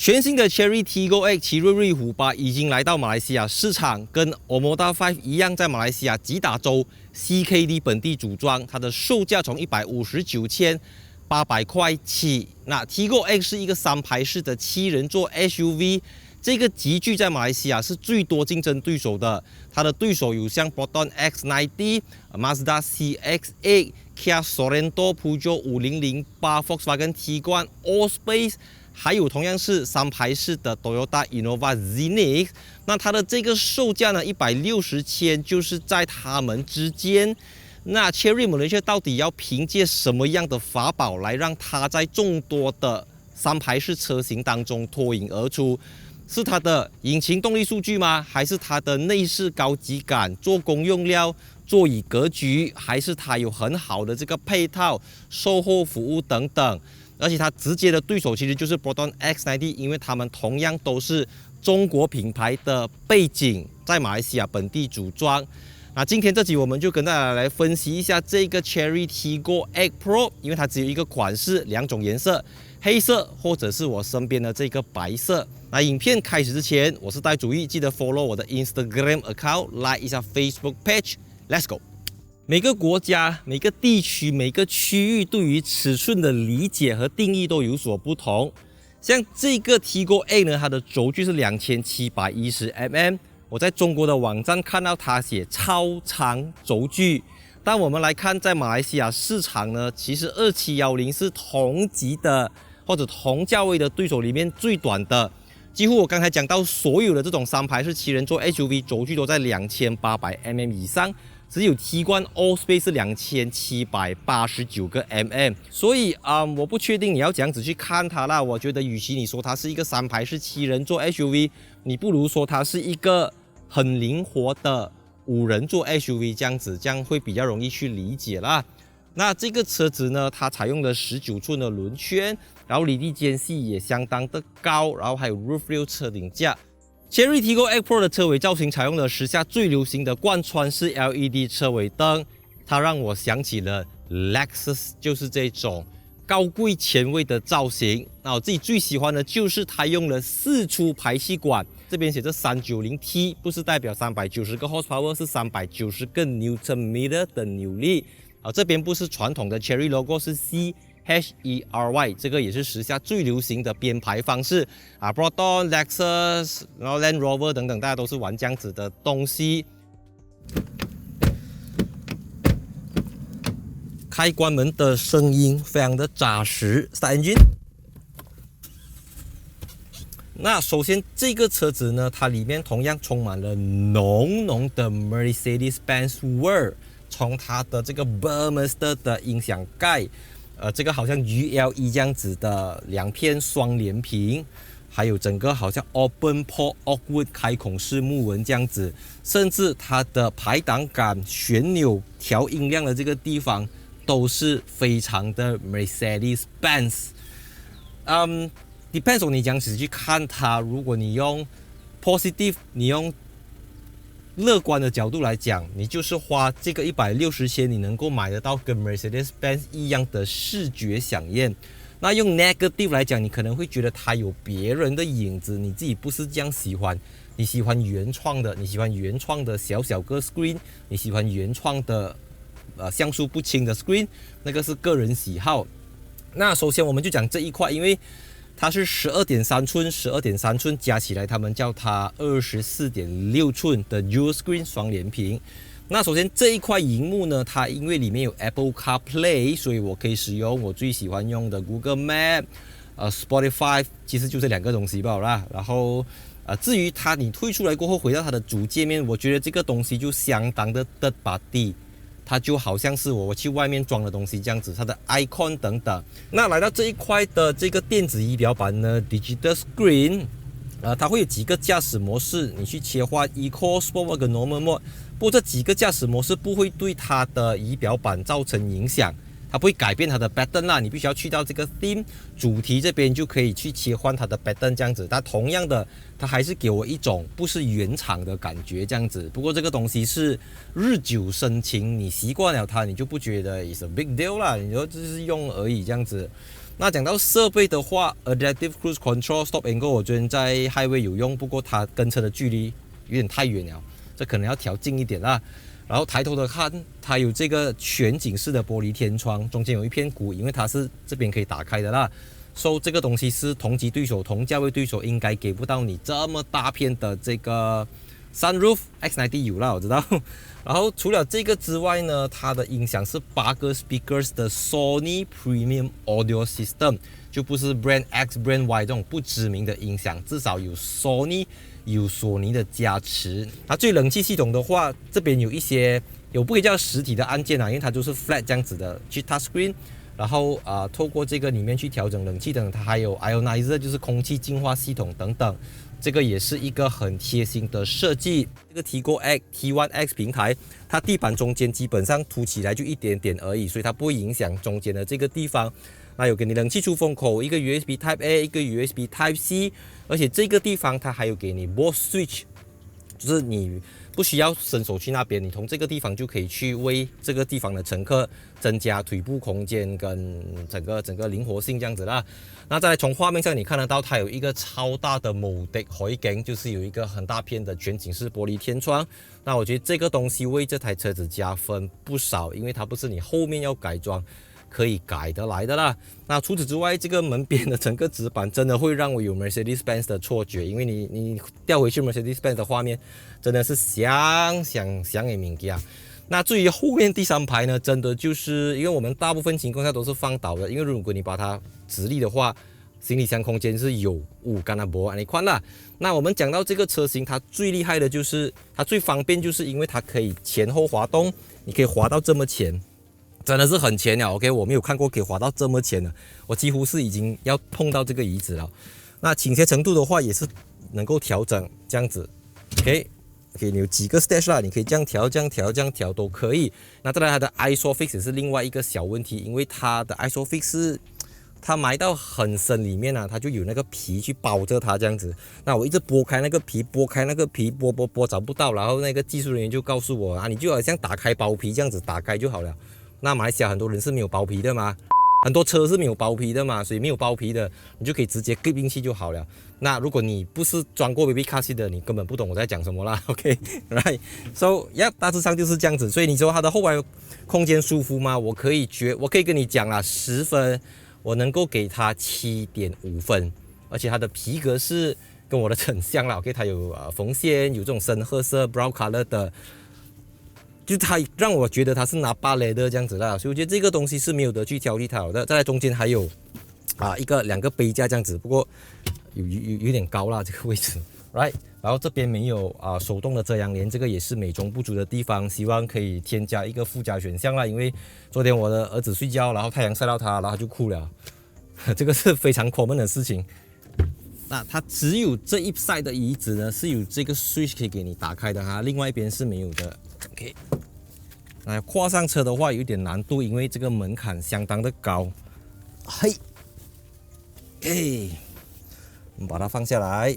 全新的 Cherry Tigor X 奇瑞瑞虎8已经来到马来西亚市场，跟 Omoda 5一样，在马来西亚吉打州 CKD 本地组装，它的售价从159,800块起。那 Tigor X 是一个3排式的7人座 SUV， 这个级距在马来西亚是最多竞争对手的。它的对手有像 Proton X90、Mazda CX-8、Kia Sorento、Peugeot 5008、Volkswagen Tiguan、Allspace。还有同样是3排式的 Toyota Innova Zenix， 那它的这个售价呢160,000，就是在它们之间。那 Chery Malaysia 到底要凭借什么样的法宝来让它在众多的3排式车型当中脱颖而出？是它的引擎动力数据吗？还是它的内饰高级感、做工用料、座椅格局？还是它有很好的这个配套、售后服务等等？而且它直接的对手其实就是 Proton X90， 因为他们同样都是中国品牌的背景，在马来西亚本地组装。那今天这集我们就跟大家来分析一下这个 Cherry Tigor X Pro， 因为它只有一个款式，2种颜色，黑色或者是我身边的这个白色。那影片开始之前，我是戴主义，记得 follow 我的 Instagram account，like 一下 Facebook page，Let's go。每个国家、每个地区、每个区域对于尺寸的理解和定义都有所不同。像这个 Tigor A 呢，它的轴距是2710mm， 我在中国的网站看到它写超长轴距。但我们来看，在马来西亚市场呢，其实2710是同级的或者同价位的对手里面最短的。几乎我刚才讲到所有的这种3排式7人座 SUV 轴距都在2800mm 以上。只有 Tiguan Allspace 是2789个 mm， 所以我不确定你要这样子去看它啦。我觉得与其你说它是一个3排式7人座 SUV， 你不如说它是一个很灵活的5人座 SUV， 这样会比较容易去理解啦。那这个车子呢，它采用了19寸的轮圈，然后离地间隙也相当的高，然后还有 Roof Rail 车顶架。Cherry Tigor X Pro 的车尾造型采用了时下最流行的贯穿式 LED 车尾灯，它让我想起了 Lexus， 就是这种高贵前卫的造型。那我自己最喜欢的就是它用了4出排气管，这边写着 390T， 不是代表390个 horsepower， 是390个 Nm 的扭力。这边不是传统的 Cherry logo， 是 CHERY， 这个也是时下最流行的编排方式Proton、Lexus， 然后 Land Rover 等等，大家都是玩这样子的东西。开关门的声音非常的扎实 ，Start engine。那首先这个车子呢，它里面同样充满了浓浓的 Mercedes-Benz 味儿。从它的这个 Burmester 的音响盖，这个好像 GLE 这样子的2片双联屏，还有整个好像 Open Port Oakwood 开孔式木纹这样子，甚至它的排挡杆、旋钮、调音量的这个地方都是非常的 Mercedes-Benz。depends on 你这样子去看它，如果你用 positive， 你用乐观的角度来讲，你就是花这个160,000，你能够买得到跟 Mercedes-Benz 一样的视觉飨宴。那用 negative 来讲，你可能会觉得它有别人的影子，你自己不是这样喜欢。你喜欢原创的，你喜欢原创的小个 screen， 你喜欢原创的像素不清的 screen， 那个是个人喜好。那首先我们就讲这一块，因为它是12.3寸，12.3寸加起来，他们叫它24.6寸的 Dual Screen 双联屏。那首先这一块荧幕呢，它因为里面有 Apple CarPlay， 所以我可以使用我最喜欢用的 Google Map、Spotify， 其实就这2个东西罢了啦。然后至于它你退出来过后回到它的主界面，我觉得这个东西就相当的 third party。它就好像是我去外面装的东西这样子，它的 icon 等等。那来到这一块的这个电子仪表板呢 ，Digital Screen， 它会有几个驾驶模式，你去切换 Eco、Sport 跟 Normal Mode。不过这几个驾驶模式不会对它的仪表板造成影响，它不会改变它的 pattern 啦。你必须要去到这个 theme 主题这边就可以去切换它的 pattern 这样子。但同样的，它还是给我一种不是原厂的感觉这样子。不过这个东西是日久生情，你习惯了它，你就不觉得 is a big deal 啦，你就只是用而已这样子。那讲到设备的话 ，Adaptive Cruise Control、Stop and Go， 我昨天在 Highway 有用，不过它跟车的距离有点太远了，这可能要调近一点啦。然后抬头的看，它有这个全景式的玻璃天窗，中间有一片鼓，因为它是这边可以打开的啦。这个东西是同级对手、同价位对手应该给不到你这么大片的这个 Sunroof X90 有啦，我知道。然后除了这个之外呢，它的音响是8个 speakers 的 Sony Premium Audio System， 就不是 Brand X、Brand Y 这种不知名的音响，至少有索尼的加持。它最冷气系统的话，这边有一些不可以叫实体的按键啊，因为它就是 flat 这样子的去 touch screen。然后透过这个里面去调整冷气等，它还有 Ionizer， 就是空气净化系统等等，这个也是一个很贴心的设计。这个 Tigo X T1X 平台，它地板中间基本上凸起来就一点点而已，所以它不会影响中间的这个地方。那有给你冷气出风口，一个 USB Type A， 一个 USB Type C， 而且这个地方它还有给你 Bose Switch， 就是你不需要伸手去那边，你从这个地方就可以去为这个地方的乘客增加腿部空间跟整个灵活性这样子啦。那再来从画面上你看得到，它有一个超大的Modic海景，就是有一个很大片的全景式玻璃天窗。那我觉得这个东西为这台车子加分不少，因为它不是你后面要改装可以改得来的啦。那除此之外，这个门边的整个纸板真的会让我有 Mercedes-Benz 的错觉，因为你调回去 Mercedes-Benz 的画面，真的是想的物件。那至于后面第3排呢，真的就是因为我们大部分情况下都是放倒的，因为如果你把它直立的话，行李箱空间是有干那波你看啦。那我们讲到这个车型，它最厉害的就是它最方便，就是因为它可以前后滑动，你可以滑到这么前。真的是很前了 ，OK， 我没有看过可以滑到这么前的，我几乎是已经要碰到这个椅子了。那倾斜程度的话也是能够调整这样子 ，OK， 你有几个 stage 啦，你可以这样调、这样调、这样调都可以。那当然它的 ISOFIX 也是另外一个小问题，因为它的 ISOFIX 是它埋到很深里面啊，它就有那个皮去包着它这样子。那我一直拨开那个皮，拨找不到，然后那个技术人员就告诉我啊，你就好像打开包皮这样子打开就好了。那马来西亚很多人是没有包皮的嘛，很多车是没有包皮的嘛，所以没有包皮的你就可以直接 clip 进去就好了。那如果你不是装过 baby car seat 的，你根本不懂我在讲什么啦。OK，right， so yeah， 大致上就是这样子。所以你说它的后排空间舒服吗？我可以跟你讲啦，10分我能够给它7.5分，而且它的皮革是跟我的很像啦。OK， 它有缝线，有这种深褐色 brown color 的。就它让我觉得它是拿芭蕾的这样子啦，所以我觉得这个东西是没有得去挑剔它的。再来中间还有2个杯架这样子，不过有点高啦这个位置 ，right？ 然后这边没有手动的遮阳帘，这个也是美中不足的地方，希望可以添加一个附加选项啦。因为昨天我的儿子睡觉，然后太阳晒到他，然后他就哭了，这个是非常 common 的事情。那它只有这一 side 的椅子呢是有这个 switch 可以给你打开的哈，另外一边是没有的。OK， 那跨上车的话有点难度，因为这个门槛相当的高。嘿，我们把它放下来。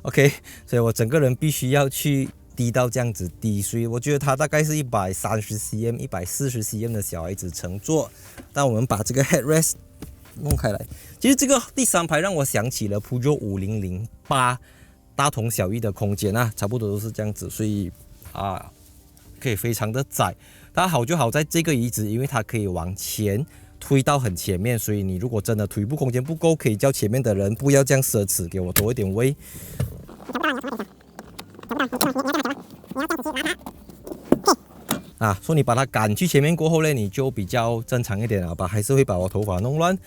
OK， 所以我整个人必须要去低到这样子低，所以我觉得它大概是130cm、140cm 的小孩子乘坐。但我们把这个 headrest 弄开来，其实这个第3排让我想起了 Peugeot 5008，大同小异的空间啊，差不多都是这样子，所以可以非常的窄。它好就好在这个椅子，因为它可以往前推到很前面，所以你如果真的腿部空间不够，可以叫前面的人不要这样奢侈，给我多一点位。说你把它赶去前面过后呢，你就比较正常一点了吧，还是会把我头发弄乱。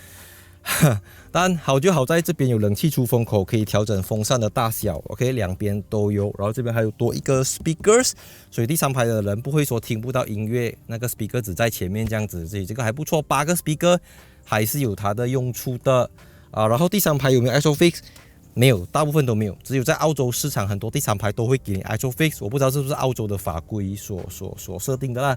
但好就好在这边有冷气出风口，可以调整风扇的大小 ，OK， 两边都有。然后这边还有多一个 speakers， 所以第3排的人不会说听不到音乐，那个 speaker 只在前面这样子，所以这个还不错。8个 speaker 还是有它的用处的然后第3排有没有 ISOFIX？ 没有，大部分都没有，只有在澳洲市场很多第3排都会给你 ISOFIX， 我不知道是不是澳洲的法规所设定的啦。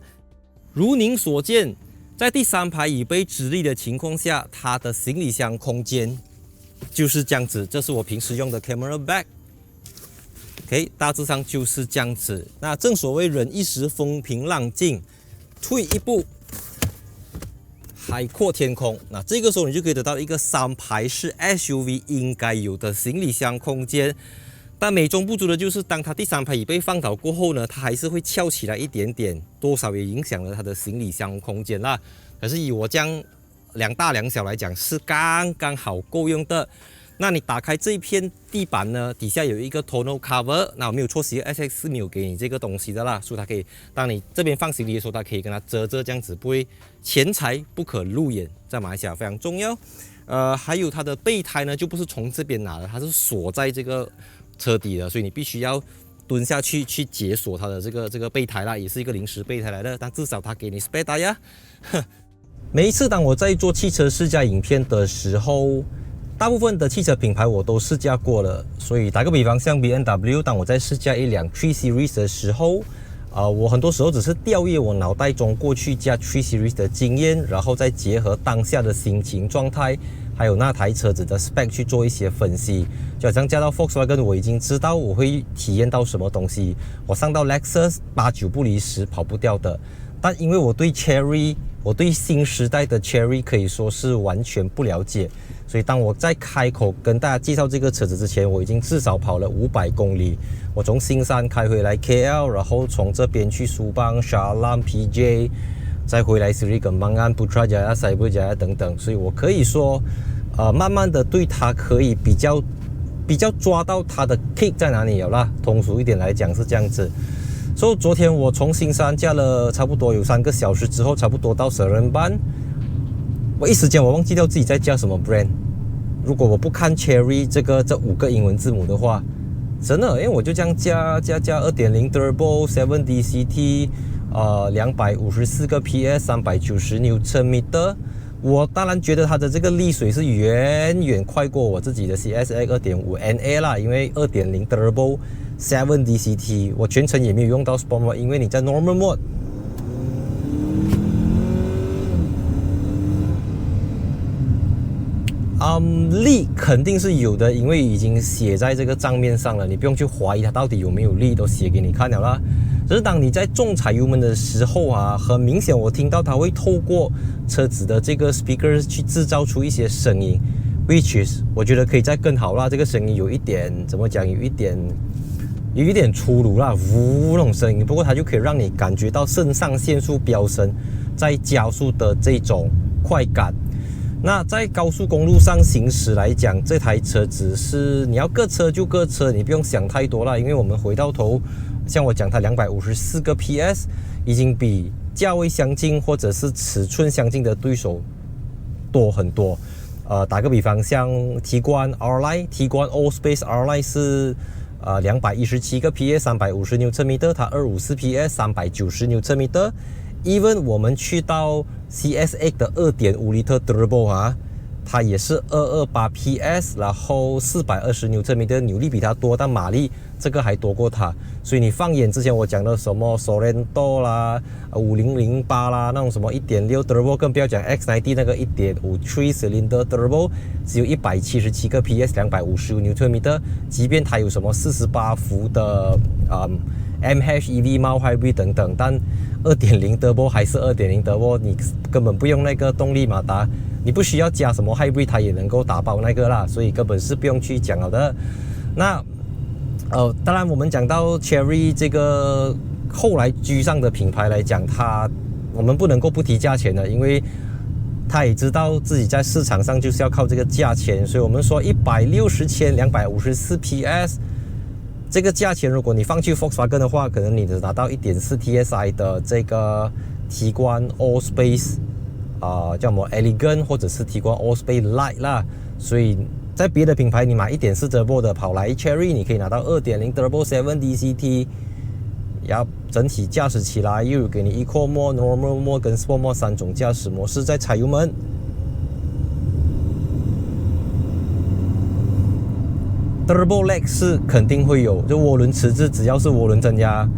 如您所见。在第3排椅背直立的情况下，它的行李箱空间就是这样子。这是我平时用的 camera bag，OK， 大致上就是这样子。那正所谓忍一时风平浪静，退一步海阔天空。那这个时候你就可以得到一个3排式 SUV 应该有的行李箱空间。但美中不足的就是，当它第3排椅被放倒过后呢，它还是会翘起来一点点，多少也影响了它的行李箱空间啦。可是以我这样2大2小来讲，是刚刚好够用的。那你打开这一片地板呢，底下有一个 tonneau cover， 那我没有错，CSX 是没有给你这个东西的啦，所以它可以，当你这边放行李的时候，它可以跟它遮这样子，不会钱财不可入眼，在马来西亚非常重要。还有它的备胎呢，就不是从这边拿的，它是锁在这个车底的，所以你必须要蹲下去解锁它的这个备胎啦，也是一个临时备胎来的，但至少它给你 spare tire。每一次当我在做汽车试驾影片的时候，大部分的汽车品牌我都试驾过了，所以打个比方，像 BMW， 当我在试驾一辆3 Series 的时候，我很多时候只是调阅我脑袋中过去驾3 Series 的经验，然后再结合当下的心情状态，还有那台车子的 spec 去做一些分析。就好像驾到 Volkswagen， 我已经知道我会体验到什么东西，我上到 Lexus 8、9不离10跑不掉的。但因为我对 Chery， 我对新时代的 Chery 可以说是完全不了解，所以当我在开口跟大家介绍这个车子之前，我已经至少跑了500公里。我从新山开回来 KL， 然后从这边去苏邦、Shah Alam、PJ， 再回来 Seri Kembangan、Putrajaya、Cyberjaya 等等。所以我可以说，慢慢的对它可以比较抓到它的 kick 在哪里了啦。通俗一点来讲是这样子。所以昨天我从新山驾了差不多有3个小时之后，差不多到Seremban，我一时间我忘记掉自己在驾什么 brand。如果我不看 Chery 这5个英文字母的话，真的，因为我就这样驾 2.0 Turbo 7DCT， 254个 PS， 390 Nm。我当然觉得它的这个力水是远远快过我自己的 CSX 2.5 NA 啦，因为 2.0 Turbo 7DCT 我全程也没有用到 Sport Mode， 因为你在 Normal Mode，力肯定是有的，因为已经写在这个账面上了，你不用去怀疑它到底有没有力，都写给你看了啦。只是当你在重踩油门的时候啊，很明显我听到它会透过车子的这个 speaker 去制造出一些声音 ，which is 我觉得可以再更好啦。这个声音有一点怎么讲，有一点粗鲁啦，呜那种声音。不过它就可以让你感觉到肾上腺素飙升，在加速的这种快感。那在高速公路上行驶来讲，这台车子是你要各车就各车，你不用想太多啦。因为我们回到头，像我讲它254个 PS， 已经比价位相近或者是尺寸相近的对手多很多。打个比方，像提冠 R-Line， 提冠 Allspace R-Line 是217个 PS， 350 Nm， 它254 PS， 390 Nm。Even 我们去到 CSX 的 2.5 L Turbo 啊，它也是228 PS， 然后420 Nm， 扭力比它多，但马力这个还多过它。所以你放眼之前我讲的什么 Sorento 啦、5008啦，那种什么 1.6 Turbo， 更不要讲 X90 那个 1.5 3 cylinder Turbo， 只有177个 PS， 255 Nm， 即便它有什么48伏的MH、EV、Mild Hybrid 等等，但 2.0 Turbo 还是 2.0 Turbo， 你根本不用那个动力马达，你不需要加什么 Hybrid， 它也能够打包那个啦，所以根本是不用去讲了的。那当然我们讲到 Chery 这个后来居上的品牌来讲，我们不能够不提价钱的，因为他也知道自己在市场上就是要靠这个价钱，所以我们说160千254 PS。这个价钱，如果你放去 Volkswagen 的话，可能你只拿到 1.4 TSI 的这个提冠 Allspace，叫什么 Elegant 或者是提冠 Allspace Light 啦。所以在别的品牌，你买 1.4 Turbo 的跑来 Chery， 你可以拿到 2.0 Turbo 7DCT， 整体驾驶起来又有给你 Eco Mode、Normal Mode 跟 Sport Mode 3种驾驶模式，在踩油门。Turbo lag 是肯定会有，就涡轮迟滞，只要是涡轮增压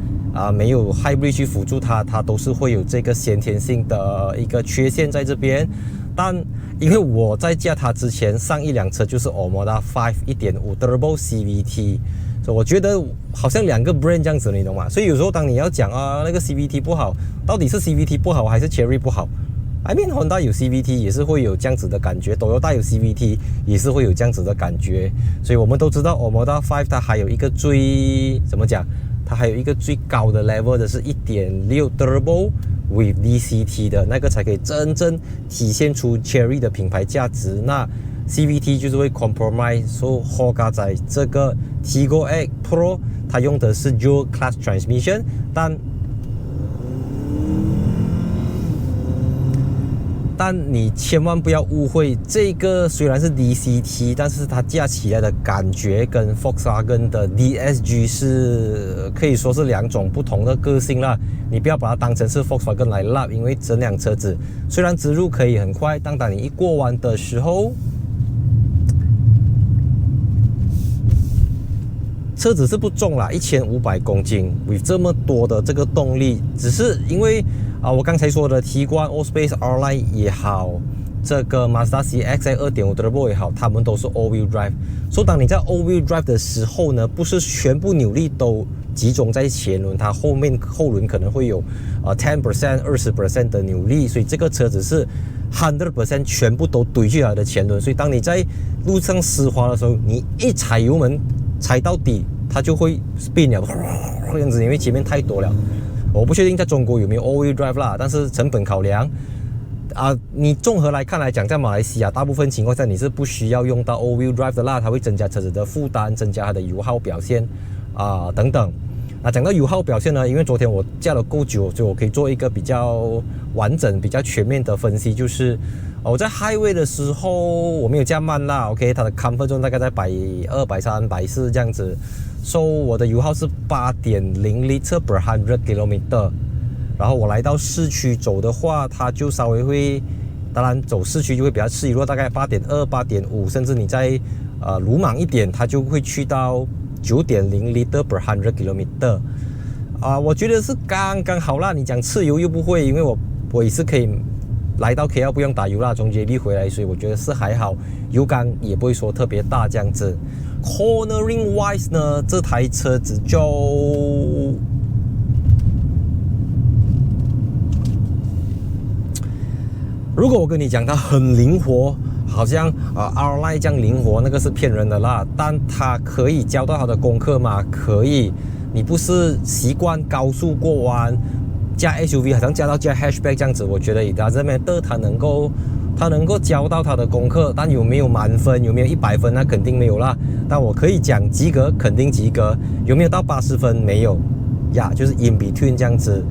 没有 Hybrid 去辅助它都是会有这个先天性的一个缺陷在这边。但因为我在驾它之前，上一辆车就是 Omoda 5 1.5 Turbo CVT， 所以我觉得好像2个 brand 这样子，你懂吗？所以有时候当你要讲那个 CVT 不好，到底是 CVT 不好还是 Chery 不好？ I mean Honda 有 CVT 也是会有这样子的感觉 ，Toyota 有 CVT 也是会有这样子的感觉，所以我们都知道 Omoda 5它还有一个怎么讲？它还有一个最高的 level 的是1.6 Turbo with DCT 的那个才可以真正体现出 Chery 的品牌价值。那 CVT 就是会 compromise， 所以 Honda 在这个 Tiggo X Pro 它用的是 Dual Clutch Transmission， 但你千万不要误会，这个虽然是 DCT， 但是它驾起来的感觉跟 Volkswagen 的 DSG 是可以说是两种不同的个性啦。你不要把它当成是 Volkswagen 来 lap， 因为这辆车子虽然直路可以很快，但当你一过弯的时候，车子是不重啦，1500公斤 ，with 这么多的这个动力，只是因为我刚才说的提冠 Allspace R-Line 也好，这个 Mazda CX-5 2.5 Turbo 也好，它们都是 All-Wheel Drive。所以当你在 All-Wheel Drive 的时候呢，不是全部扭力都集中在前轮，它后轮可能会有10%、20% 的扭力，所以这个车子是 100% 全部都堆去它的前轮。所以当你在路上湿滑的时候，你一踩油门踩到底，它就会 spin 了，这样子，因为前面太多了。我不确定在中国有没有 All-Wheel Drive 啦，但是成本考量你综合来看来讲，在马来西亚大部分情况下你是不需要用到 All-Wheel Drive 的啦，它会增加车子的负担，增加它的油耗表现等等。讲到油耗表现呢，因为昨天我驾了够久，所以我可以做一个比较完整、比较全面的分析，就是我在 Highway 的时候我没有驾慢啦 ，OK， 它的 Comfort Zone 大概在120、130、140这样子。So 我的油耗是 8.0 liter per 100 km， 然后我来到市区走的话，它就稍微会，当然走市区就会比较吃油，大概 8.2、8.5， 甚至你在鲁莽一点，它就会去到 9.0 liter per 100 km。我觉得是刚刚好啦。你讲吃油又不会，因为我也是可以来到 KL 不用打油啦，从 JB 回来，所以我觉得是还好，油缸也不会说特别大这样子。Cornering wise 呢，这台车子就如果我跟你讲它很灵活，好像R-Line 这样灵活，那个是骗人的啦。但它可以教到它的功课吗？可以。你不是习惯高速过弯加 SUV， 好像加 hatchback 这样子，我觉得它这边的它能够教到它的功课，但有没有满分，有没有100分，那肯定没有啦。但我可以讲及格，肯定及格。有没有到80分？没有呀，就是 in between 这样子。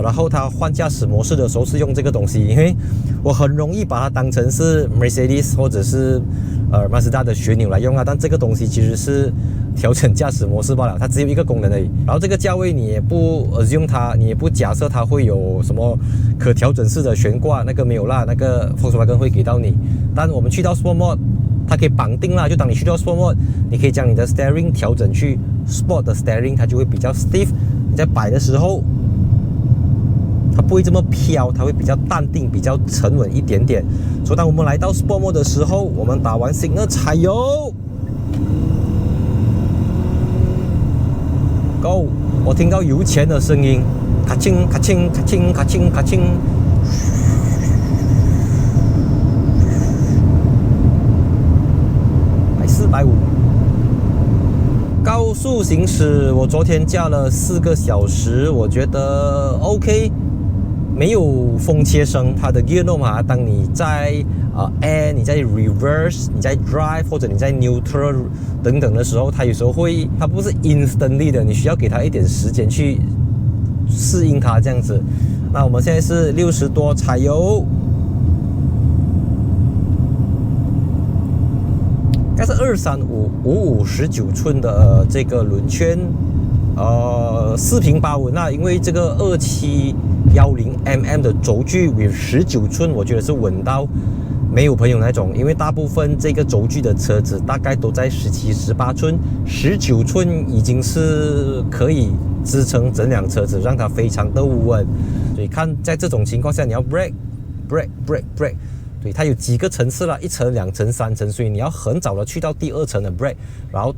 然后它换驾驶模式的时候是用这个东西，因为我很容易把它当成是 Mercedes 或者是Mazda 的旋钮来用啊，但这个东西其实是调整驾驶模式罢了，它只有一个功能而已。然后这个价位你也不assume它，你也不假设它会有什么可调整式的悬挂，那个没有啦，那个 Volkswagen 会给到你。但我们去到 Sport Mode， 它可以绑定啦，就当你去到 Sport Mode， 你可以将你的 Steering 调整去 Sport 的 Steering， 它就会比较 stiff。你在摆的时候，它不会这么飘，它会比较淡定，比较沉稳一点点。所以当我们来到 Sport Mode 的时候，我们打完 Signal 踩油 ，Go！ 我听到油钱的声音，咔清咔清咔清咔清咔清。450，高速行驶，我昨天驾了4个小时，我觉得 OK。没有风切声，它的 gear knob 啊，当你在air， 你在 reverse， 你在 drive 或者你在 neutral 等等的时候，它有时候会，它不是 instantly 的，你需要给它一点时间去适应它这样子。那我们现在是60多踩油，应该是23555 19寸的这个轮圈。4平8稳那因为这个2710mm 的轴距为19寸，我觉得是稳到没有朋友那种。因为大部分这个轴距的车子大概都在17、18寸，19寸已经是可以支撑整辆车子，让它非常的稳。所以看在这种情况下，你要 brake。对，它有几个层次啦，1层、2层、3层，所以你要很早的去到第2层的 brake， 然后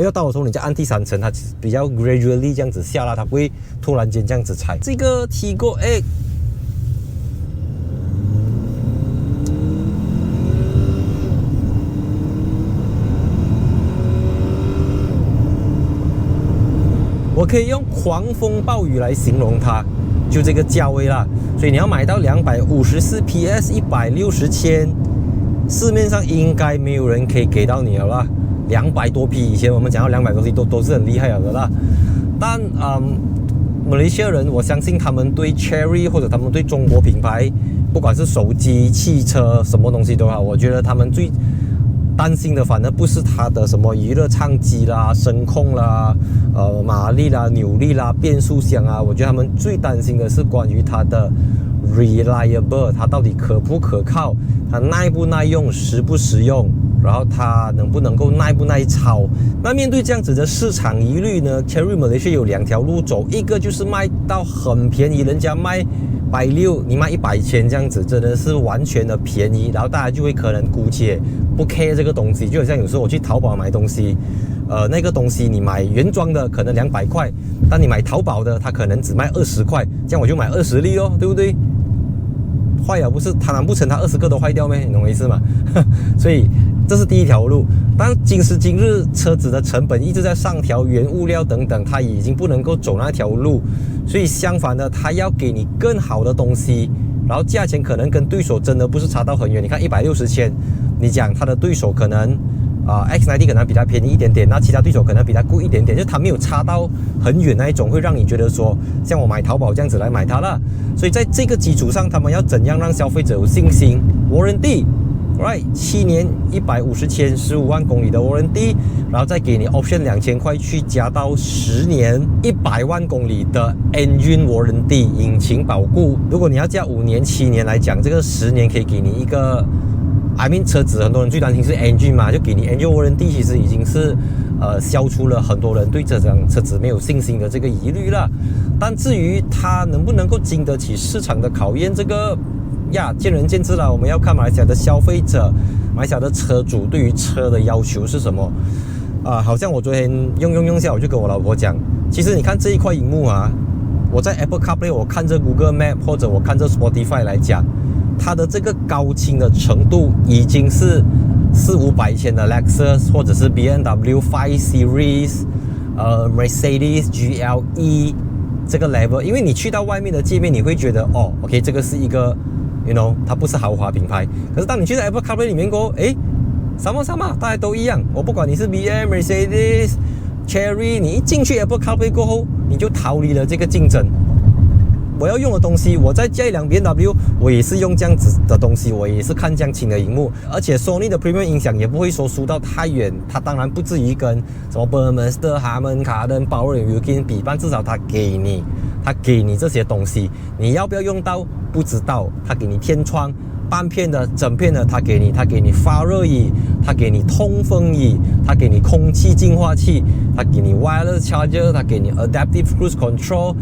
要到的时候你再按第3层，它比较 gradually 这样子下啦，它不会突然间这样子踩。这个 Tiggo X 可以用狂风暴雨来形容它，就这个价位啦。所以你要买到254 PS 160千，市面上应该没有人可以给到你了啦。200多匹，以前我们讲到200多匹都是很厉害了的啦。但马来西亚人，我相信他们对 Cherry 或者他们对中国品牌，不管是手机、汽车什么东西都好，我觉得他们最担心的反而不是它的什么娱乐唱机啦、声控啦、马力啦、扭力啦、变速箱啊，我觉得他们最担心的是关于它的 reliable， 它到底可不可靠，它耐不耐用，实不实用，然后它能不能够耐不耐操。那面对这样子的市场疑虑呢 ，Cherry Malaysia 有2条路走，一个就是卖到很便宜，人家卖160，你卖100千这样子，真的是完全的便宜，然后大家就会可能姑且不 care 这个东西，就好像有时候我去淘宝买东西，那个东西你买原装的可能200块，但你买淘宝的它可能只卖20块，这样我就买20粒咯，对不对？坏了不是，它难不成它20个都坏掉咩？你懂我意思吗？所以这是第一条路。但今时今日，车子的成本一直在上调，原物料等等，它已经不能够走那条路。所以相反的，它要给你更好的东西，然后价钱可能跟对手真的不是差到很远。你看160千，你讲它的对手可能X90 可能比它便宜一点点，那其他对手可能比它贵一点点，就它没有差到很远那一种，会让你觉得说像我买淘宝这样子来买它啦。所以在这个基础上，他们要怎样让消费者有信心 ？Warranty， right， 7年150千15万公里的 Warranty， 然后再给你 Option 2000块去加到10年100万公里的 Engine Warranty 引擎保固。如果你要加5年7年来讲，这个10年可以给你一个。I mean 车子很多人最担心是 engine 嘛，就给你 engine warranty， 其实已经是消除了很多人对这辆车子没有信心的这个疑虑了。但至于它能不能够经得起市场的考验，这个呀见仁见智了。我们要看马来西亚的消费者、马来西亚的车主对于车的要求是什么好像我昨天用下，我就跟我老婆讲，其实你看这一块荧幕啊，我在 Apple CarPlay 我看着 Google Map 或者我看着 Spotify 来讲。它的这个高清的程度已经是400-500千的 Lexus 或者是 BMW 5 Series Mercedes GLE 这个 level， 因为你去到外面的界面，你会觉得OK 这个是一个 它不是豪华品牌。可是当你去到 Apple CarPlay 里面过后，什么大家都一样，我不管你是 BM Mercedes Cherry， 你一进去 Apple CarPlay 过后，你就逃离了这个竞争。我要用的东西，我在加一辆 BMW， 我也是用这样子的东西，我也是看这样轻的荧幕，而且 Sony 的 Premium 音响也不会说输到太远，它当然不至于跟什么 Burmester、Harman Kardon、Bowers& Wilkins 比，但至少它给你这些东西，你要不要用到不知道，它给你天窗。半片的、整片的，它给你发热椅，它给你通风椅，它给你空气净化器，它给你 wireless charger， 它给你 adaptive cruise control，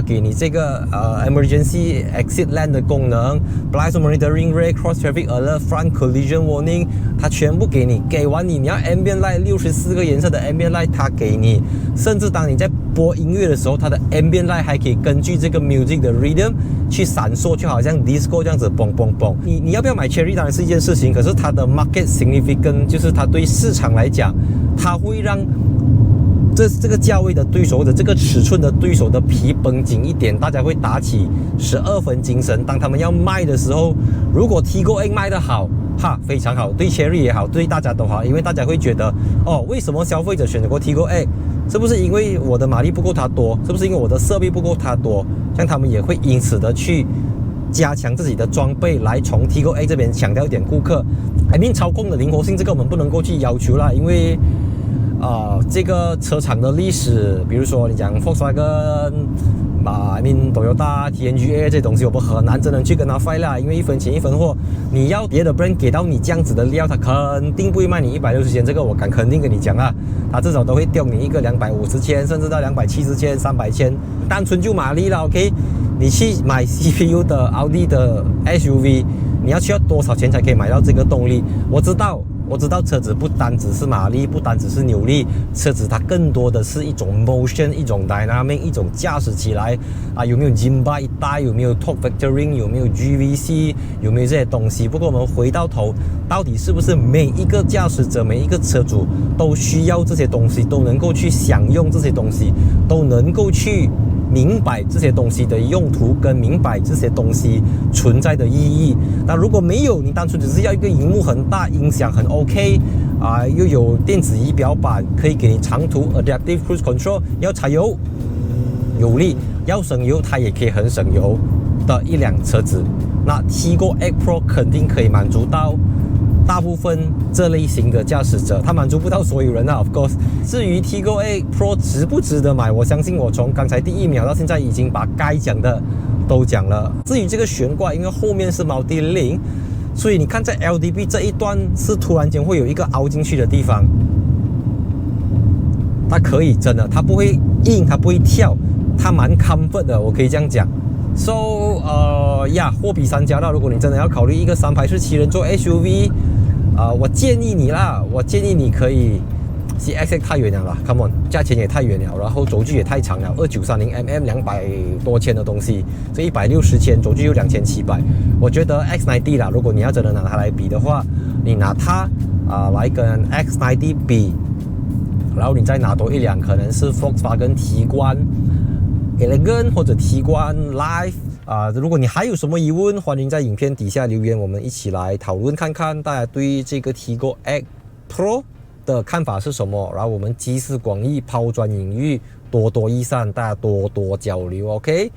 给你这个emergency exit lane 的功能 ，blind monitoring ray cross traffic alert front collision warning， 它全部给你。给完你要 ambient light 64个颜色的 ambient light， 它给你。甚至当你在播音乐的时候，它的 ambient light 还可以根据这个 music 的 rhythm 去闪烁，就好像 disco 这样子嘣嘣嘣。你要不要买 Cherry 当然是一件事情，可是它的 market significance 就是它对市场来讲，它会让这个价位的对手或者这个尺寸的对手的皮绷紧一点，大家会打起12分精神。当他们要卖的时候，如果 Tiggo X 卖得好，非常好，对 Cherry 也好，对大家都好，因为大家会觉得为什么消费者选择过 Tiggo X？ 是不是因为我的马力不够它多？是不是因为我的设备不够它多？像他们也会因此的去加强自己的装备，来从 Tiggo X 这边强调一点顾客。操控的灵活性，这个我们不能够去要求啦，因为这个车厂的历史，比如说你讲 Volkswagen、Toyota、TNGA 这东西，我们很难真的去跟他 fight 啦，因为一分钱一分货。你要别的 brand 给到你这样子的料，他肯定不会卖你160千，这个我敢肯定跟你讲啊，他至少都会丢你一个250千，甚至到270千、300千，单纯就马力了 ，OK？ 你去买 CPU 的奥迪的 SUV， 你要需要多少钱才可以买到这个动力？我知道我知道车子不单只是马力，不单只是扭力，车子它更多的是一种 motion， 一种 dynamic， 一种驾驶起来有没有 Jimba 一带，有没有 torque vectoring， 有没有 GVC， 有没有这些东西。不过我们回到头，到底是不是每一个驾驶者、每一个车主都需要这些东西，都能够去享用这些东西，都能够去明白这些东西的用途，跟明白这些东西存在的意义。那如果没有，你单纯只是要一个荧幕很大，音响很 OK，又有电子仪表板可以给你长途 Adaptive Cruise Control， 要柴油有力，要省油它也可以很省油的一辆车子，那 Tiggo X Pro 肯定可以满足到大部分这类型的驾驶者，它满足不到所有人啊 ，of course。至于 Tiggo X Pro 值不值得买，我相信我从刚才第1秒到现在已经把该讲的都讲了。至于这个悬挂，因为后面是 Multi Link， 所以你看在 LDB 这一段是突然间会有一个凹进去的地方，它可以真的，它不会硬，它不会跳，它蛮 comfort 的，我可以这样讲。So， 货比三家啦。如果你真的要考虑一个3排式7人座 SUV，我建议你可以 CX 太远了啦 ，Come on， 价钱也太远了，然后轴距也太长了，2930mm 200多千的东西，这160千，轴距有2700。我觉得 X90 啦，如果你要真的拿它来比的话，你拿它来跟 X90 比，然后你再拿多一辆，可能是 Volkswagen 提冠 Elegant 或者提冠 Life。如果你还有什么疑问，欢迎在影片底下留言，我们一起来讨论看看大家对这个 Tiggo X Pro 的看法是什么，然后我们集思广益，抛砖引玉，多多益善，大家多多交流 ，OK？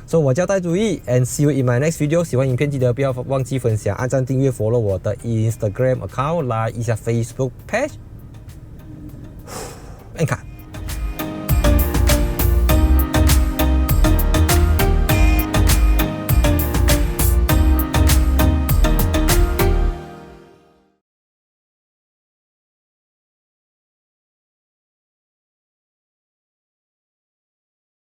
所以我叫戴主义 ，and see you in my next video。喜欢影片记得不要忘记分享、按赞、订阅、follow 我的 Instagram account， 来一下 Facebook page。